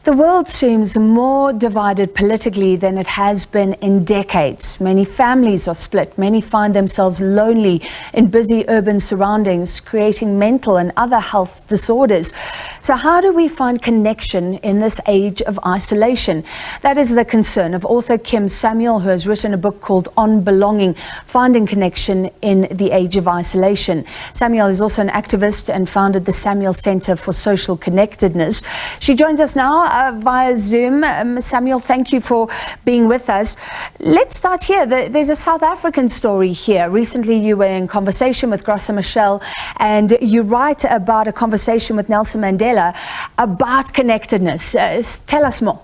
The world seems more divided politically than it has been in decades. Many families are split. Many find themselves lonely in busy urban surroundings, creating mental and other health disorders. So how do we find connection in this age of isolation? That is the concern of author Kim Samuel, who has written a book called On Belonging, Finding Connection in the Age of Isolation. Samuel is also an activist and founded the Samuel Center for Social Connectedness. She joins us now via Zoom. Samuel, thank you for being with us. Let's start here. There's a South African story here. Recently, you were in conversation with Graça Machel, and you write about a conversation with Nelson Mandela about connectedness. Tell us more.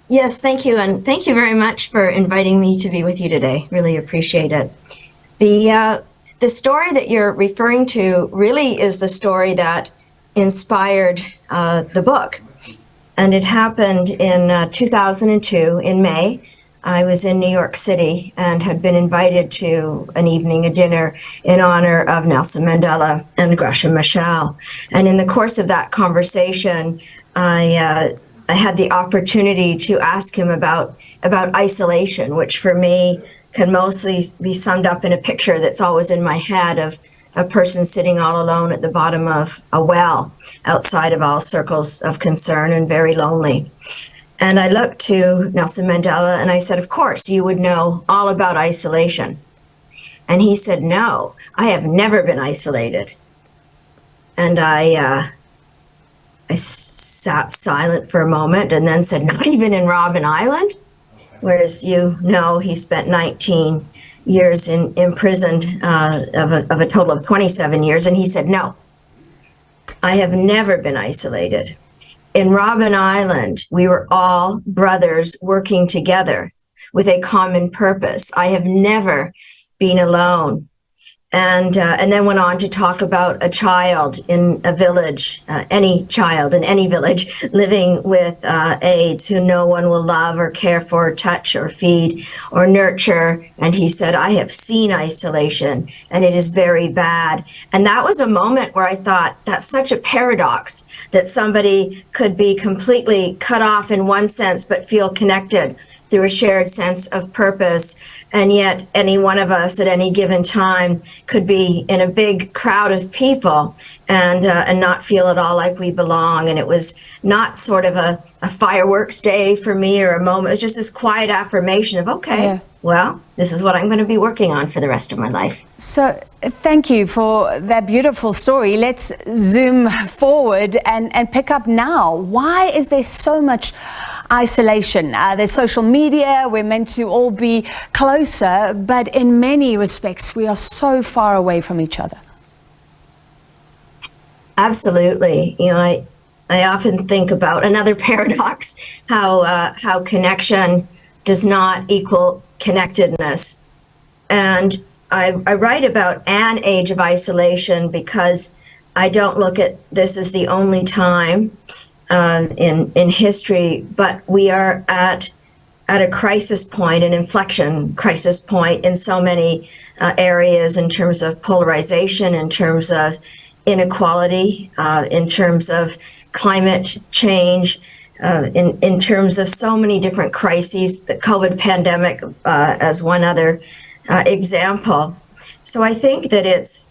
Yes, thank you. And thank you very much for inviting me to be with you today. Really appreciate it. The story that you're referring to really is the story that inspired the book. And it happened in 2002 in May. I was in New York City and had been invited to a dinner in honor of Nelson Mandela and Graça Machel. And in the course of that conversation, I had the opportunity to ask him about isolation, which for me can mostly be summed up in a picture that's always in my head of a person sitting all alone at the bottom of a well, outside of all circles of concern and very lonely. And I looked to Nelson Mandela and I said, of course, you would know all about isolation. And he said, no, I have never been isolated. And I sat silent for a moment and then said, not even in Robben Island? Whereas he spent 19 years imprisoned of a total of 27 years. And he said, no, I have never been isolated. In Robben Island, we were all brothers working together with a common purpose. I have never been alone. And then went on to talk about a child in a village, any child in any village living with AIDS who no one will love or care for, touch or feed or nurture. And he said, I have seen isolation and it is very bad. And that was a moment where I thought, that's such a paradox that somebody could be completely cut off in one sense, but feel connected through a shared sense of purpose. And yet any one of us at any given time could be in a big crowd of people and not feel at all like we belong. And it was not sort of a fireworks day for me or a moment. It was just this quiet affirmation of, okay, well, this is what I'm going to be working on for the rest of my life. So thank you for that beautiful story. Let's zoom forward and pick up now. Why is there so much isolation? There's social media. We're meant to all be closer, but in many respects, we are so far away from each other. Absolutely. I often think about another paradox, how connection does not equal connectedness. And I write about an age of isolation because I don't look at this as the only time in history, but we are at a crisis point, an inflection crisis point in so many areas in terms of polarization, in terms of inequality, in terms of climate change, in terms of so many different crises, the COVID pandemic as one other example. So I think that it's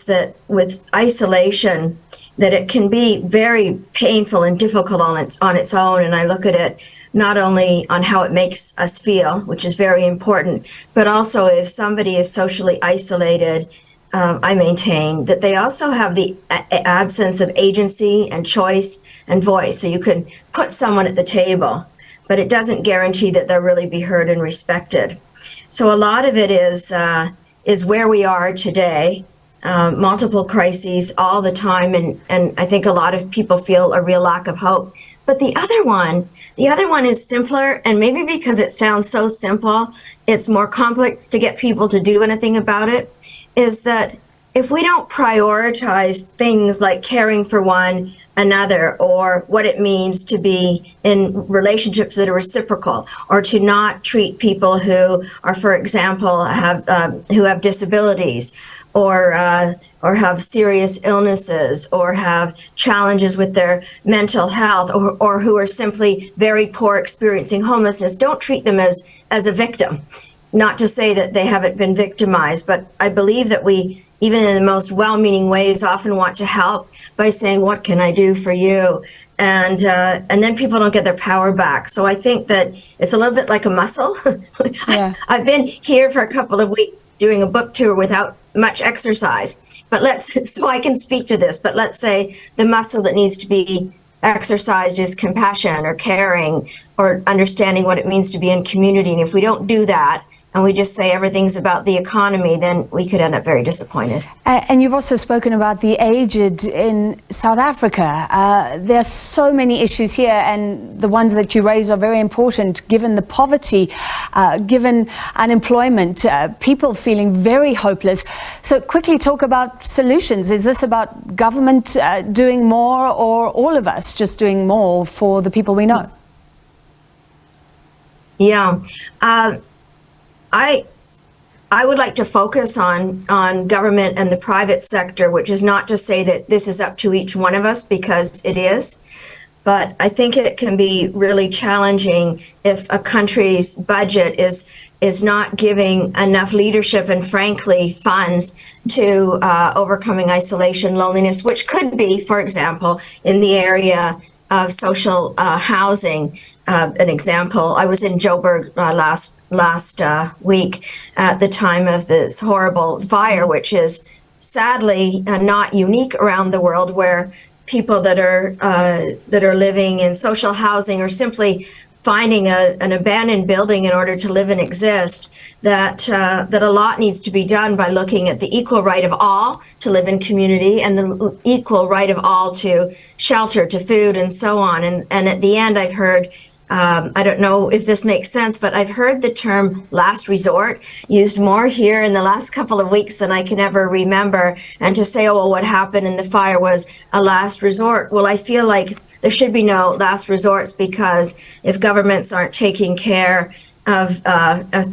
that with isolation, that it can be very painful and difficult on its own. And I look at it not only on how it makes us feel, which is very important, but also if somebody is socially isolated, I maintain that they also have the absence of agency and choice and voice. So you can put someone at the table, but it doesn't guarantee that they'll really be heard and respected. So a lot of it is where we are today. Multiple crises all the time, and I think a lot of people feel a real lack of hope. But the other one is simpler, and maybe because it sounds so simple, it's more complex to get people to do anything about it, is that if we don't prioritize things like caring for one another or what it means to be in relationships that are reciprocal, or to not treat people who are, for example, who have disabilities, or have serious illnesses or have challenges with their mental health, or who are simply very poor experiencing homelessness, don't treat them as a victim. Not to say that they haven't been victimized, but I believe that we, even in the most well-meaning ways, often want to help by saying, what can I do for you? And then people don't get their power back. So I think that it's a little bit like a muscle. Yeah. I've been here for a couple of weeks doing a book tour without much exercise, so I can speak to this, but let's say the muscle that needs to be exercised is compassion or caring or understanding what it means to be in community. And if we don't do that, and we just say everything's about the economy, then we could end up very disappointed. And you've also spoken about the aged in South Africa. There are so many issues here, and the ones that you raise are very important, given the poverty, given unemployment, people feeling very hopeless. So quickly talk about solutions. Is this about government doing more, or all of us just doing more for the people we know? Yeah. I would like to focus on government and the private sector, which is not to say that this is up to each one of us, because it is. But I think it can be really challenging if a country's budget is not giving enough leadership and, frankly, funds to overcoming isolation, loneliness, which could be, for example, in the area of social housing. An example, I was in Joburg last week at the time of this horrible fire, which is sadly not unique around the world, where people that are living in social housing are simply finding an abandoned building in order to live and exist. That a lot needs to be done by looking at the equal right of all to live in community, and the equal right of all to shelter, to food, and so on. And at the end, I've heard, I don't know if this makes sense, but I've heard the term last resort used more here in the last couple of weeks than I can ever remember. And to say, oh, well, what happened in the fire was a last resort. Well, I feel like there should be no last resorts, because if governments aren't taking care of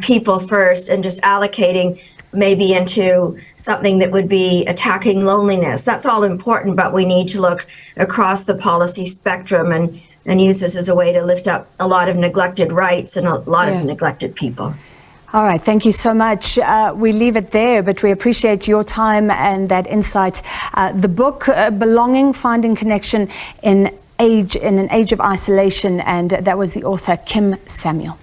people first and just allocating maybe into something that would be attacking loneliness, that's all important, but we need to look across the policy spectrum and use this as a way to lift up a lot of neglected rights and a lot of neglected people. All right, thank you so much. We leave it there, but we appreciate your time and that insight. The book, Belonging, Finding Connection in an Age of Isolation, and that was the author, Kim Samuel.